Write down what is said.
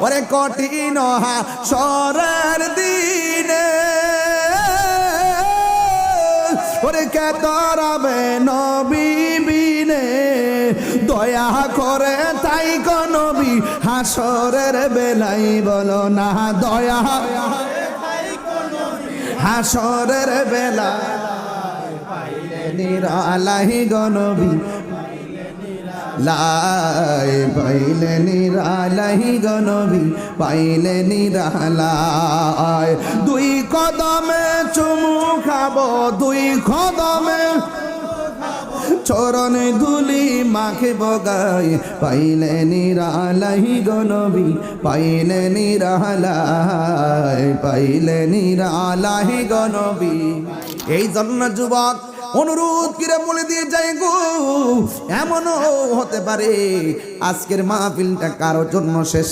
ওরে কঠিন হাসরের দিনে ওরে কে তরাবে নবী বিনে দয়া করে তাই গো নবী হাসরের বেলাই বলো না দয়া হাসরের বেলায় পাইলে নিরালাই গো নবী লাই পাইলে নিরালাই গো নবী পাইলে নিরালাই দুই কদমে চুমু খাবো দুই কদমে চরণ ধুলি মাখে বগাই পাইলে নিরালাই গো নবী পাইলে নিরালাই পাইলে নিরালাই গো নবী। এই জন্য যুবক অনুরোধ করে বলে দিয়ে যাই গো, এমনও হতে পারে আজকের মাহফিলটা কারোর জন্য শেষ।